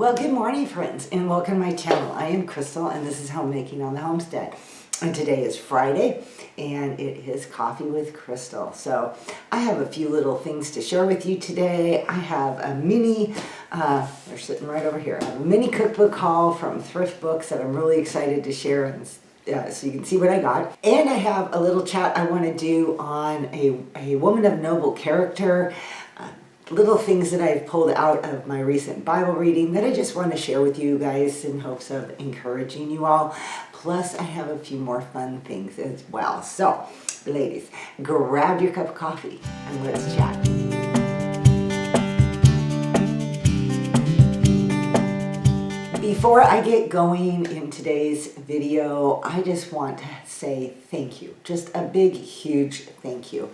Well, good morning, friends, and welcome to my channel. I am Crystal, and this is Homemaking on the Homestead. And today is Friday, and it is Coffee with Crystal. So I have a few little things to share with you today. I have a mini, they're sitting right over here, I have a mini cookbook haul from Thrift Books that I'm really excited to share, and so you can see what I got. And I have a little chat I want to do on a woman of noble character, little things that I've pulled out of my recent Bible reading that I just want to share with you guys in hopes of encouraging you all. Plus, I have a few more fun things as well. So, ladies, grab your cup of coffee and let's chat. Before I get going in today's video, I just want to say thank you. Just a big, huge thank you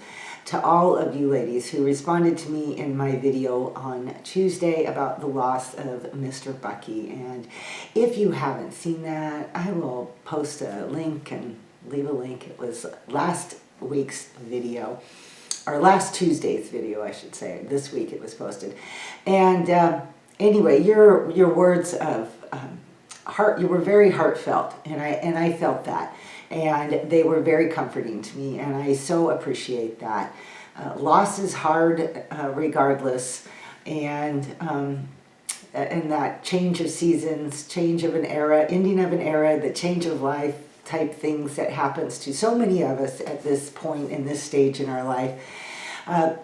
to all of you ladies who responded to me in my video on Tuesday about the loss of Mr. Bucky. And if you haven't seen that, I will post a link and leave a link. It was last week's video, or last Tuesday's video, I should say. This week it was posted. And anyway, your words of heart, you were very heartfelt, and I felt that. And they were very comforting to me, and I so appreciate that. Loss is hard regardless, and that change of seasons, change of an era, ending of an era, the change of life type things that happens to so many of us at this point in this stage in our life.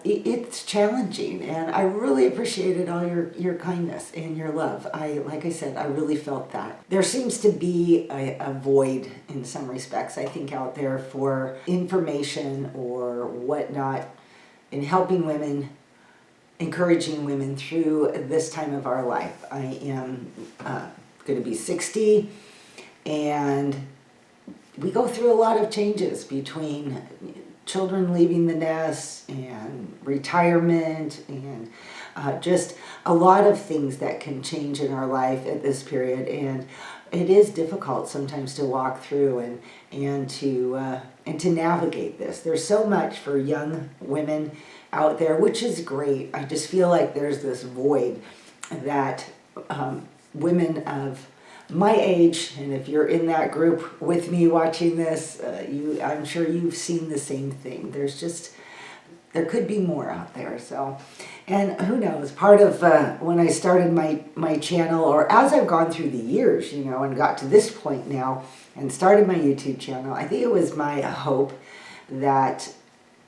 It's challenging, and I really appreciated all your kindness and your love. Like I said, I really felt that. There seems to be a void in some respects, I think, out there for information or whatnot in helping women, encouraging women through this time of our life. I am going to be 60, and we go through a lot of changes between children leaving the nest and retirement and just a lot of things that can change in our life at this period, and it is difficult sometimes to walk through and to navigate this. There's so much for young women out there, which is great. I just feel like there's this void that women of my age, and if you're in that group with me watching this, I'm sure you've seen the same thing. There could be more out there. So, and who knows, part of when I started my channel, or as I've gone through the years, and got to this point now and started my YouTube channel, I think it was my hope that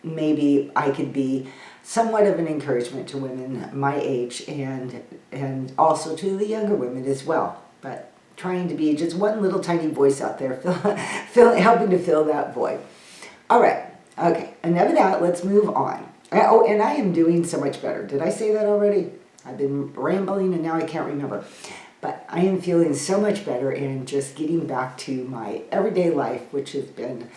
maybe I could be somewhat of an encouragement to women my age and also to the younger women as well. But trying to be just one little tiny voice out there, helping to fill that void. All right, okay, enough of that, let's move on. Oh, and I am doing so much better. Did I say that already? I've been rambling and now I can't remember. But I am feeling so much better and just getting back to my everyday life, which has been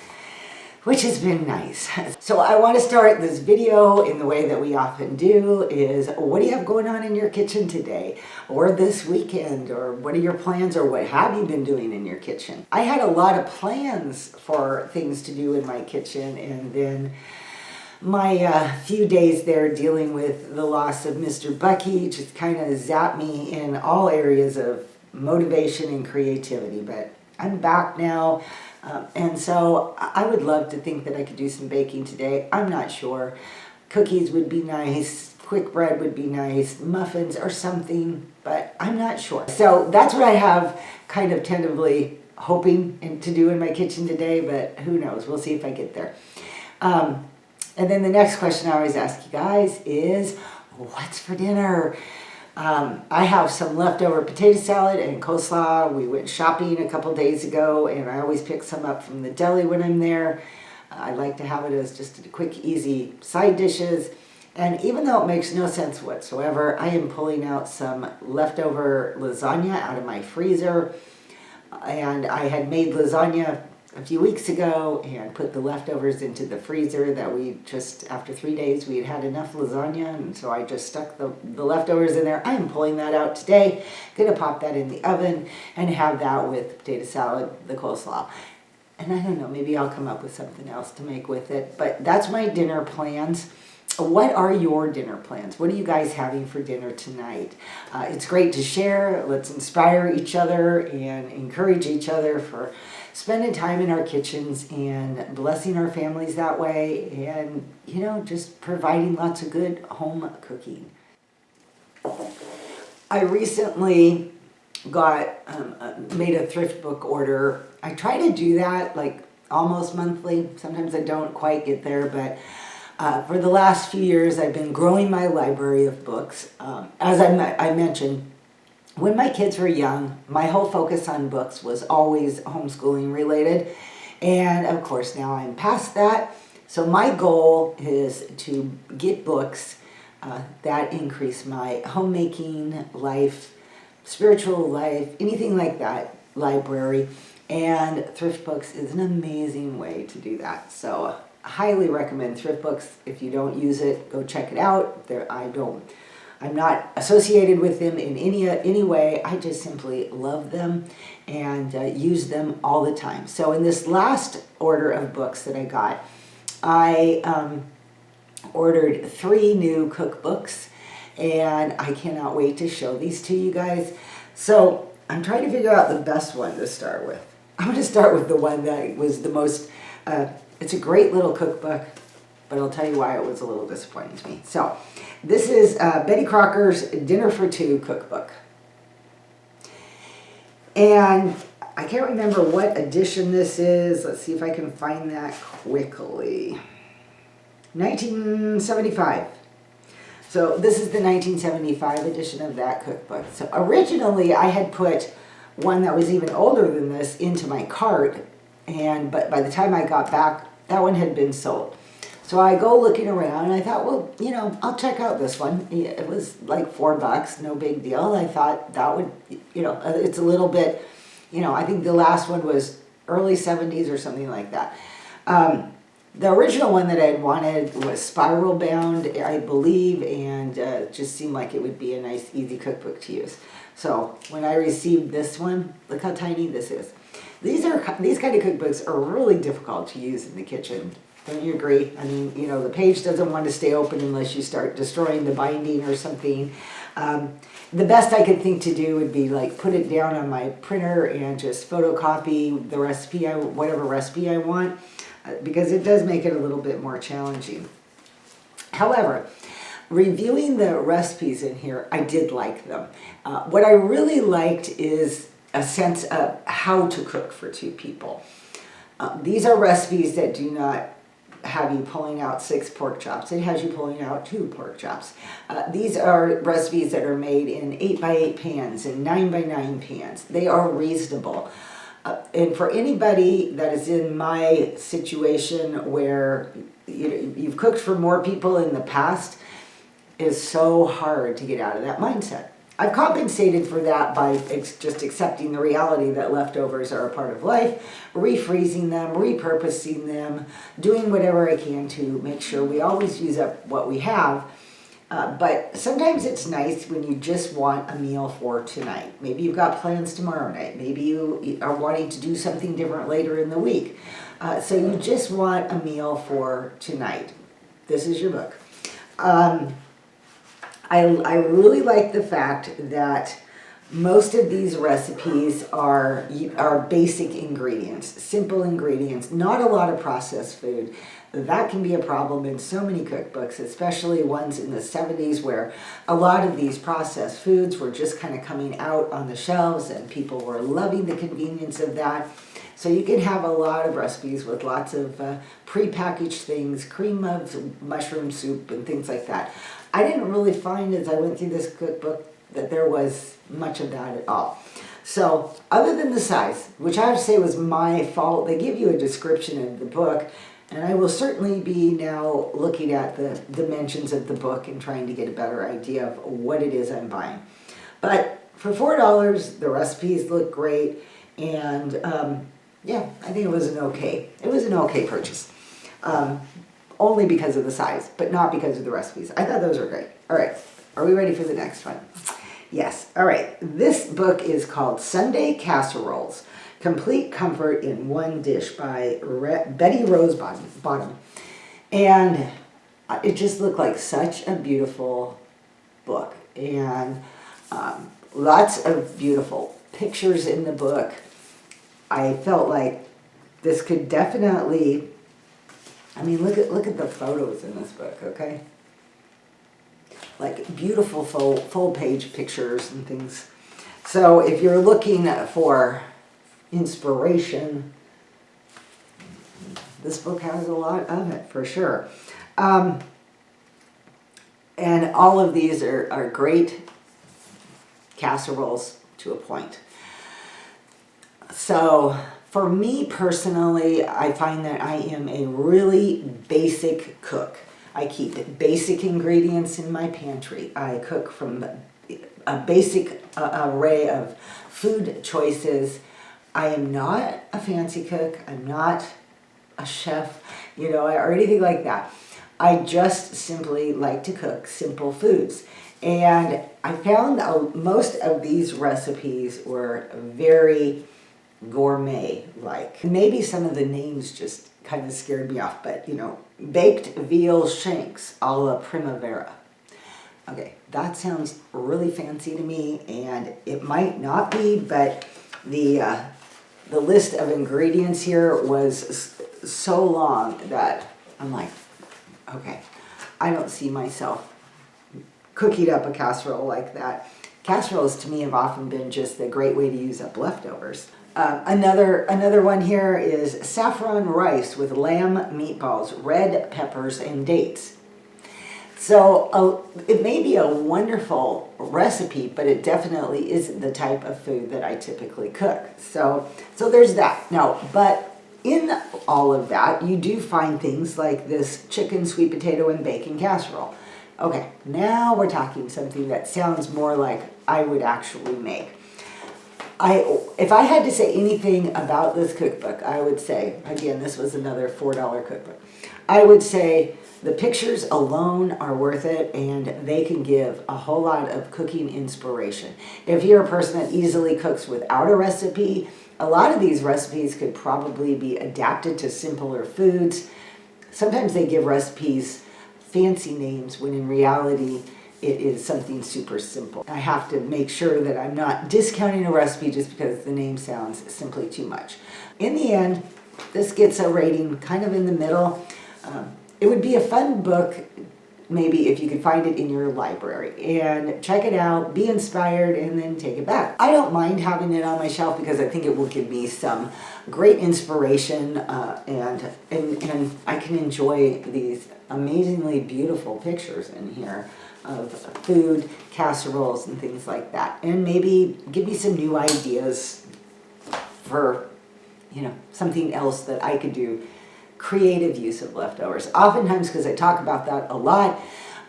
nice. So I want to start this video in the way that we often do is, what do you have going on in your kitchen today or this weekend, or what are your plans, or what have you been doing in your kitchen? I had a lot of plans for things to do in my kitchen, and then my few days there dealing with the loss of Mr. Bucky just kind of zapped me in all areas of motivation and creativity, but I'm back now. And so I would love to think that I could do some baking today. I'm not sure. Cookies would be nice. Quick bread would be nice. Muffins or something, but I'm not sure. So that's what I have kind of tentatively hoping to do in my kitchen today, but who knows? We'll see if I get there. And then the next question I always ask you guys is, what's for dinner? I have some leftover potato salad and coleslaw. We went shopping a couple days ago, and I always pick some up from the deli when I'm there. I like to have it as just a quick, easy side dishes. And even though it makes no sense whatsoever, I am pulling out some leftover lasagna out of my freezer. And I had made lasagna a few weeks ago and put the leftovers into the freezer that we just, after 3 days, we had enough lasagna, and so I just stuck the leftovers in there. I am pulling that out today, gonna pop that in the oven and have that with potato salad, the coleslaw. And I don't know, maybe I'll come up with something else to make with it, but that's my dinner plans. what are your dinner plans? What are you guys having for dinner tonight? It's great to share. Let's inspire each other and encourage each other for spending time in our kitchens and blessing our families that way, and, you know, just providing lots of good home cooking. I recently made a thrift book order. I try to do that like almost monthly. Sometimes I don't quite get there, but for the last few years I've been growing my library of books. As I mentioned, when my kids were young, my whole focus on books was always homeschooling related. And of course now I'm past that. So my goal is to get books that increase my homemaking life, spiritual life, anything like that, library. And thrift books is an amazing way to do that. So I highly recommend thrift books. If you don't use it, go check it out. I'm not associated with them in any way. I just simply love them and use them all the time. So in this last order of books that I got, I ordered 3 new cookbooks, and I cannot wait to show these to you guys. So I'm trying to figure out the best one to start with. I'm going to start with the one that was the most, it's a great little cookbook, but I'll tell you why it was a little disappointing to me. So this is Betty Crocker's Dinner for Two cookbook. And I can't remember what edition this is. Let's see if I can find that quickly. 1975. So this is the 1975 edition of that cookbook. So originally I had put one that was even older than this into my cart, but by the time I got back, that one had been sold. So I go looking around and I thought, well, you know, I'll check out this one. It was like $4, no big deal. I thought that would, you know, it's a little bit, you know, I think the last one was early 70s or something like that. The original one that I had wanted was spiral bound, I believe, and just seemed like it would be a nice, easy cookbook to use. So when I received this one, look how tiny this is. These kind of cookbooks are really difficult to use in the kitchen. Don't you agree? I mean, you know, the page doesn't want to stay open unless you start destroying the binding or something. The best I could think to do would be like put it down on my printer and just photocopy the recipe, whatever recipe I want, because it does make it a little bit more challenging. However, reviewing the recipes in here, I did like them. What I really liked is a sense of how to cook for 2 people. These are recipes that do not have you pulling out 6 pork chops. It has you pulling out 2 pork chops. These are recipes that are made in 8x8 pans and 9x9 pans. They are reasonable. And for anybody that is in my situation where you've cooked for more people in the past, it's so hard to get out of that mindset. I've compensated for that by just accepting the reality that leftovers are a part of life, refreezing them, repurposing them, doing whatever I can to make sure we always use up what we have. But sometimes it's nice when you just want a meal for tonight. Maybe you've got plans tomorrow night. Maybe you are wanting to do something different later in the week. So you just want a meal for tonight. This is your book. I really like the fact that most of these recipes are basic ingredients, simple ingredients, not a lot of processed food. That can be a problem in so many cookbooks, especially ones in the 70s where a lot of these processed foods were just kind of coming out on the shelves and people were loving the convenience of that. So you can have a lot of recipes with lots of prepackaged things, cream of mushroom soup and things like that. I didn't really find as I went through this cookbook that there was much of that at all. So other than the size, which I have to say was my fault, they give you a description of the book, and I will certainly be now looking at the dimensions of the book and trying to get a better idea of what it is I'm buying. But for $4, the recipes look great, and yeah, I think it was an okay purchase. Only because of the size, but not because of the recipes. I thought those were great. All right, are we ready for the next one? Yes, all right. This book is called Sunday Casseroles, Complete Comfort in One Dish by Betty Rose Bottom. And it just looked like such a beautiful book, and lots of beautiful pictures in the book. I felt like this could definitely, I mean, look at the photos in this book, okay? Like beautiful full page pictures and things. So if you're looking for inspiration, this book has a lot of it for sure. And all of these are great casseroles to a point. So for me personally, I find that I am a really basic cook. I keep basic ingredients in my pantry. I cook from a basic array of food choices. I am not a fancy cook. I'm not a chef, or anything like that. I just simply like to cook simple foods. And I found most of these recipes were very gourmet-like. Maybe some of the names just kind of scared me off, but baked veal shanks a la primavera. Okay, that sounds really fancy to me, and it might not be, but the list of ingredients here was so long that I'm like, okay, I don't see myself cooking up a casserole like that. Casseroles to me have often been just a great way to use up leftovers. Another one here is saffron rice with lamb meatballs, red peppers, and dates. So it may be a wonderful recipe, but it definitely isn't the type of food that I typically cook. So there's that. Now, but in all of that, you do find things like this chicken, sweet potato, and bacon casserole. Okay, now we're talking something that sounds more like I would actually make. If I had to say anything about this cookbook, I would say, again, this was another $4 cookbook. I would say the pictures alone are worth it, and they can give a whole lot of cooking inspiration. If you're a person that easily cooks without a recipe, a lot of these recipes could probably be adapted to simpler foods. Sometimes they give recipes fancy names when in reality it is something super simple. I have to make sure that I'm not discounting a recipe just because the name sounds simply too much. In the end, this gets a rating kind of in the middle. It would be a fun book maybe if you could find it in your library and check it out, be inspired, and then take it back. I don't mind having it on my shelf because I think it will give me some great inspiration and I can enjoy these amazingly beautiful pictures in here of food, casseroles, and things like that. And maybe give me some new ideas for, something else that I could do. Creative use of leftovers. Oftentimes, because I talk about that a lot,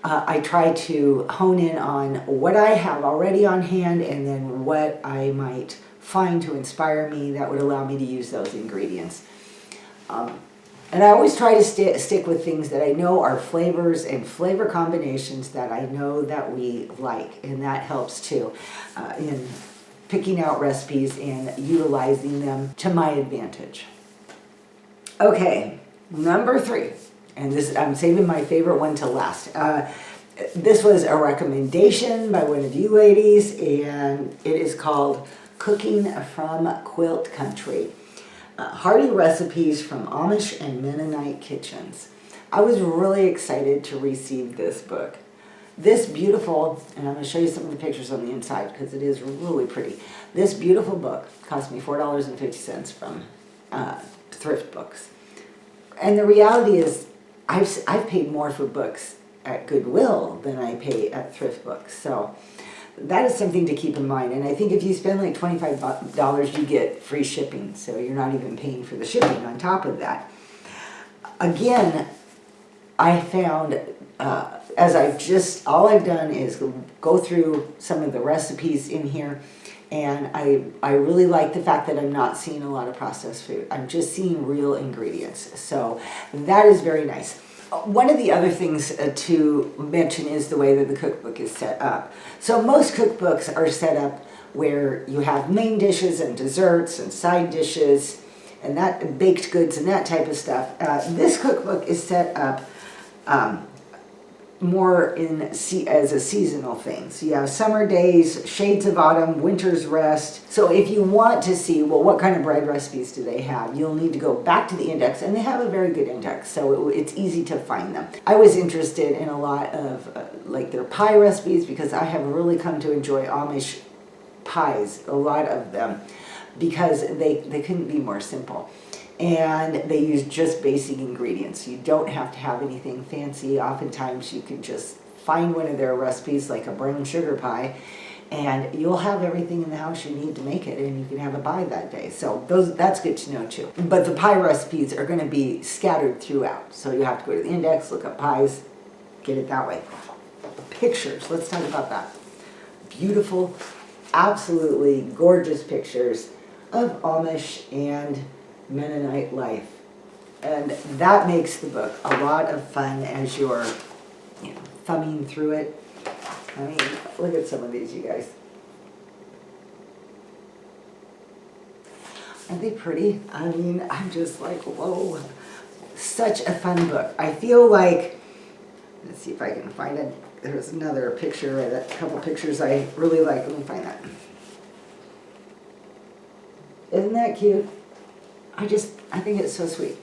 I try to hone in on what I have already on hand and then what I might find to inspire me that would allow me to use those ingredients. And I always try to stick with things that I know are flavors and flavor combinations that I know that we like, and that helps too in picking out recipes and utilizing them to my advantage. Okay, number 3, and this I'm saving my favorite one to last. This was a recommendation by one of you ladies, and it is called Cooking from Quilt Country. Hearty recipes from Amish and Mennonite kitchens. I was really excited to receive this book. This beautiful, and I'm going to show you some of the pictures on the inside because it is really pretty. This beautiful book cost me $4.50 from thrift books. And the reality is, I've paid more for books at Goodwill than I pay at thrift books. So that is something to keep in mind. And I think if you spend like $25, you get free shipping. So you're not even paying for the shipping on top of that. Again, I found, all I've done is go through some of the recipes in here. And I really like the fact that I'm not seeing a lot of processed food. I'm just seeing real ingredients. So that is very nice. One of the other things to mention is the way that the cookbook is set up. So most cookbooks are set up where you have main dishes and desserts and side dishes and that baked goods and that type of stuff. This cookbook is set up more as a seasonal thing. So you have summer days, shades of autumn, winter's rest. So if you want to see, well, what kind of bread recipes do they have, you'll need to go back to the index, and they have a very good index, so it's easy to find them. I was interested in a lot of like their pie recipes, because I have really come to enjoy Amish pies, a lot of them, because they couldn't be more simple. And they use just basic ingredients. You don't have to have anything fancy. Oftentimes you can just find one of their recipes, like a brown sugar pie, and you'll have everything in the house you need to make it, and you can have a pie that day. So that's good to know too. But the pie recipes are going to be scattered throughout. So you have to go to the index, look up pies, get it that way. Pictures, let's talk about that. Beautiful, absolutely gorgeous pictures of Amish and Mennonite life, and that makes the book a lot of fun as you're thumbing through it. I mean, look at some of these, you guys. Aren't they pretty? I mean, I'm just like, whoa, such a fun book. I feel like, let's see if I can find it. There's another picture, a couple pictures I really like. Let me find that. Isn't that cute? I think it's so sweet.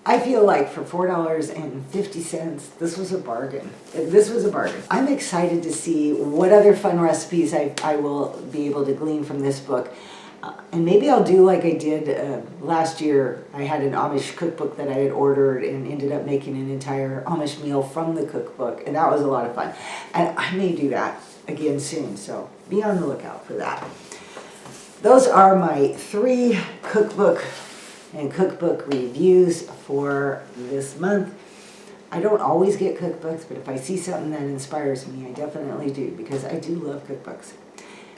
I feel like for $4.50, this was a bargain. This was a bargain. I'm excited to see what other fun recipes I will be able to glean from this book. And maybe I'll do like I did last year. I had an Amish cookbook that I had ordered and ended up making an entire Amish meal from the cookbook. And that was a lot of fun. And I may do that again soon, so be on the lookout for that. Those are my 3 cookbook and cookbook reviews for this month. I don't always get cookbooks, but if I see something that inspires me, I definitely do, because I do love cookbooks.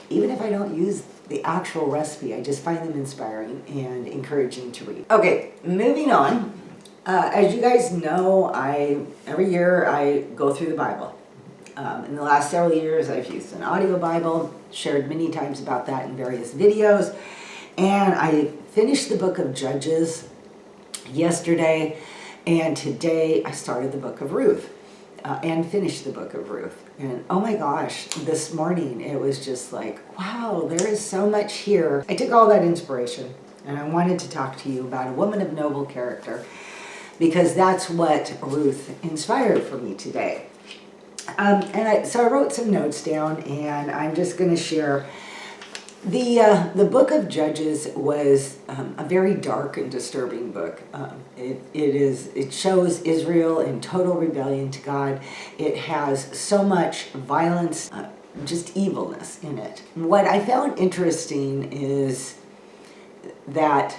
Even if I don't use the actual recipe, I just find them inspiring and encouraging to read. Okay, moving on. As you guys know, every year I go through the Bible. In the last several years, I've used an audio Bible, shared many times about that in various videos, and I finished the book of Judges yesterday, and today I started the book of Ruth and finished the book of Ruth. And oh my gosh, this morning it was just like, wow, there is so much here. I took all that inspiration and I wanted to talk to you about a woman of noble character, because that's what Ruth inspired for me today. So I wrote some notes down, and I'm just going to share. The book of Judges was a very dark and disturbing book. It shows Israel in total rebellion to God. It has so much violence, just evilness in it. What I found interesting is that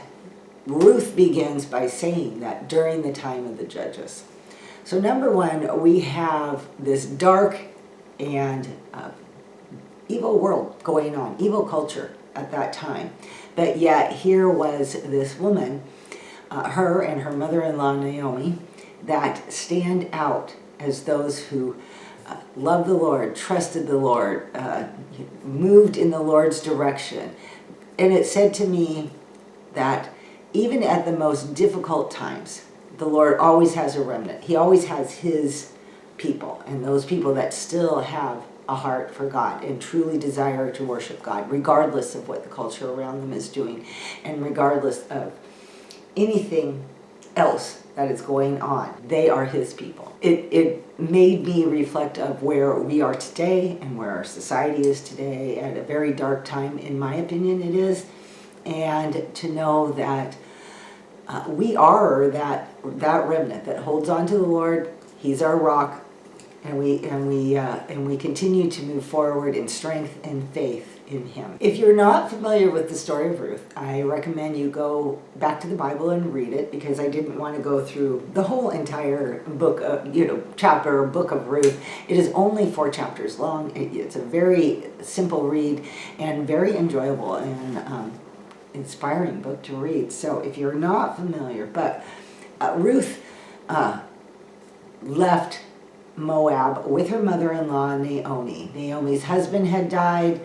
Ruth begins by saying that during the time of the Judges. So number one, we have this dark and evil world going on, evil culture at that time. But yet here was this woman, her and her mother-in-law Naomi, that stand out as those who loved the Lord, trusted the Lord, moved in the Lord's direction. And it said to me that even at the most difficult times, the Lord always has a remnant. He always has his people, and those people that still have a heart for God and truly desire to worship God, regardless of what the culture around them is doing and regardless of anything else that is going on. They are his people. It made me reflect of where we are today and where our society is today at a very dark time, in my opinion it is, and to know that we are that remnant that holds on to the Lord. He's our rock, and we continue to move forward in strength and faith in him. If you're not familiar with the story of Ruth, I recommend you go back to the Bible and read it, because I didn't want to go through the whole entire book, chapter or book of Ruth. It is only 4 chapters long. It's a very simple read and very enjoyable and inspiring book to read. So if you're not familiar, but Ruth left Moab with her mother-in-law Naomi. Naomi's husband had died.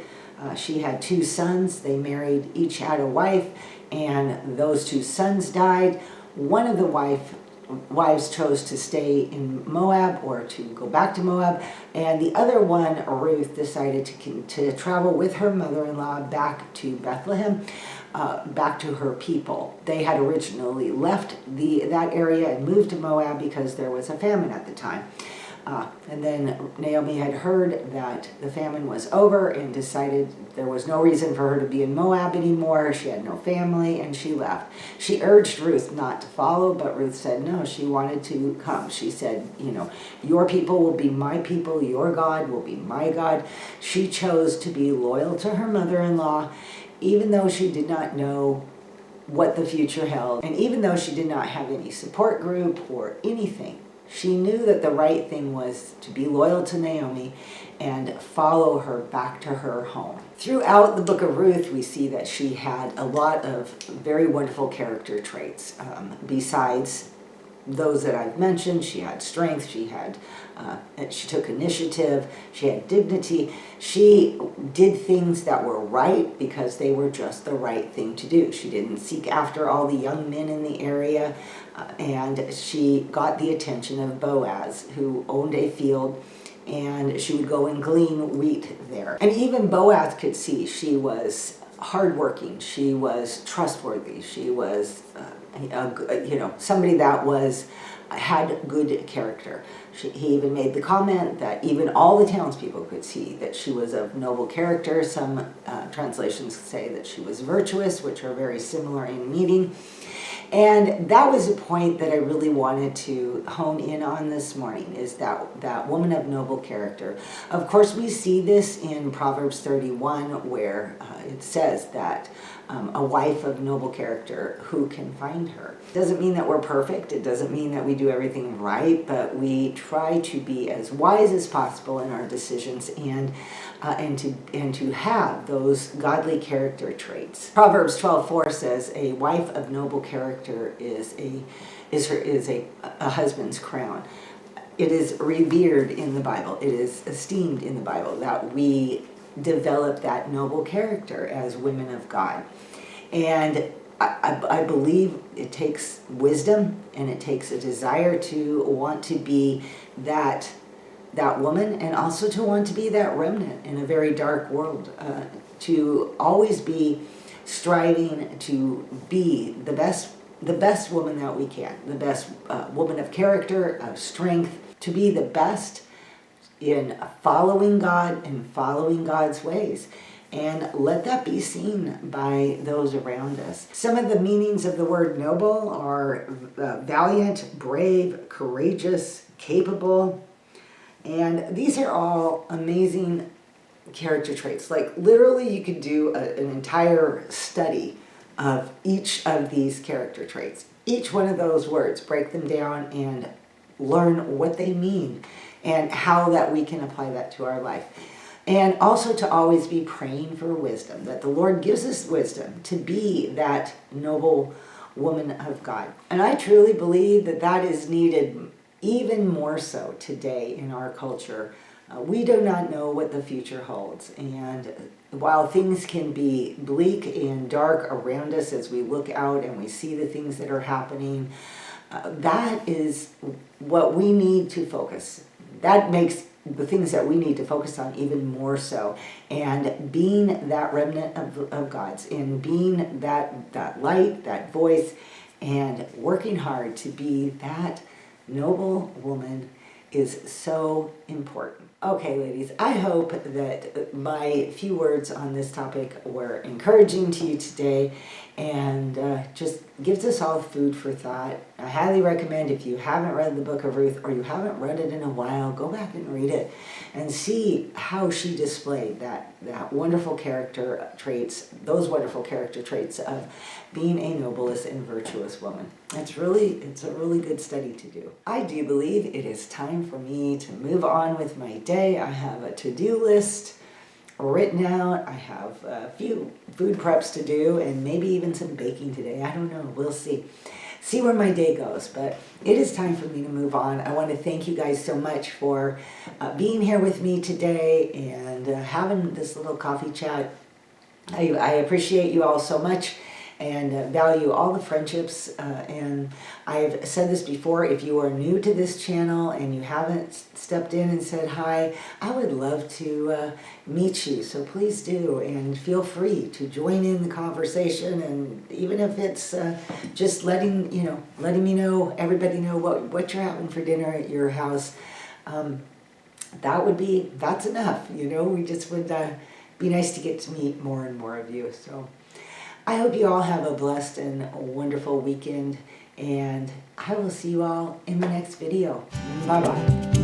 She had 2 sons. They married, each had a wife, and those 2 sons died. One of the wife wives chose to stay in Moab or to go back to Moab, and the other one, Ruth, decided to travel with her mother-in-law back to Bethlehem, back to her people. They had originally left that area and moved to Moab because there was a famine at the time. And then Naomi had heard that the famine was over and decided there was no reason for her to be in Moab anymore. She had no family, and she left. She urged Ruth not to follow, but Ruth said no, she wanted to come. She said, your people will be my people, your God will be my God. She chose to be loyal to her mother-in-law, even though she did not know what the future held, and even though she did not have any support group or anything. She knew that the right thing was to be loyal to Naomi and follow her back to her home. Throughout the book of Ruth, we see that she had a lot of very wonderful character traits. Besides those that I've mentioned, she had strength, she took initiative, she had dignity. She did things that were right because they were just the right thing to do. She didn't seek after all the young men in the area, and she got the attention of Boaz, who owned a field, and she would go and glean wheat there. And even Boaz could see she was hardworking, she was trustworthy, she was somebody that had good character. He even made the comment that even all the townspeople could see that she was of noble character. Some translations say that she was virtuous, which are very similar in meaning. And that was a point that I really wanted to hone in on this morning, is that woman of noble character. Of course, we see this in Proverbs 31, where it says that a wife of noble character, who can find her? It doesn't mean that we're perfect. It doesn't mean that we do everything right, but we try to be as wise as possible in our decisions and to have those godly character traits. Proverbs 12:4 says, "A wife of noble character is a husband's crown." It is revered in the Bible. It is esteemed in the Bible that we develop that noble character as women of God. And I believe it takes wisdom, and it takes a desire to want to be that woman, and also to want to be that remnant in a very dark world, to always be striving to be the best woman that we can, the best woman of character, of strength, to be the best in following God and following God's ways. And let that be seen by those around us. Some of the meanings of the word noble are valiant, brave, courageous, capable. And these are all amazing character traits. Like literally you could do an entire study of each of these character traits. Each one of those words, break them down and learn what they mean and how that we can apply that to our life. And also to always be praying for wisdom, that the Lord gives us wisdom to be that noble woman of God. And I truly believe that is needed even more so today in our culture. We do not know what the future holds. And while things can be bleak and dark around us as we look out and we see the things that are happening, that is what we need to focus. That makes the things that we need to focus on even more so. And being that remnant of God's, and being that light, that voice, and working hard to be that noble woman is so important. Okay, ladies, I hope that my few words on this topic were encouraging to you today, and just gives us all food for thought. I highly recommend, if you haven't read the book of Ruth, or you haven't read it in a while, go back and read it and see how she displayed that wonderful character traits, those wonderful character traits of being a noblest and virtuous woman. It's a really good study to do. I do believe it is time for me to move on with my day. I have a to-do list written out. I have a few food preps to do, and maybe even some baking today. I don't know. We'll see where my day goes, but it is time for me to move on. I want to thank you guys so much for being here with me today and having this little coffee chat. I appreciate you all so much, and value all the friendships. And I've said this before, if you are new to this channel and you haven't stepped in and said hi, I would love to meet you. So please do, and feel free to join in the conversation. And even if it's just letting me know, everybody know what you're having for dinner at your house, that's enough. We just would be nice to get to meet more and more of you. So I hope you all have a blessed and wonderful weekend, and I will see you all in the next video. Bye-bye.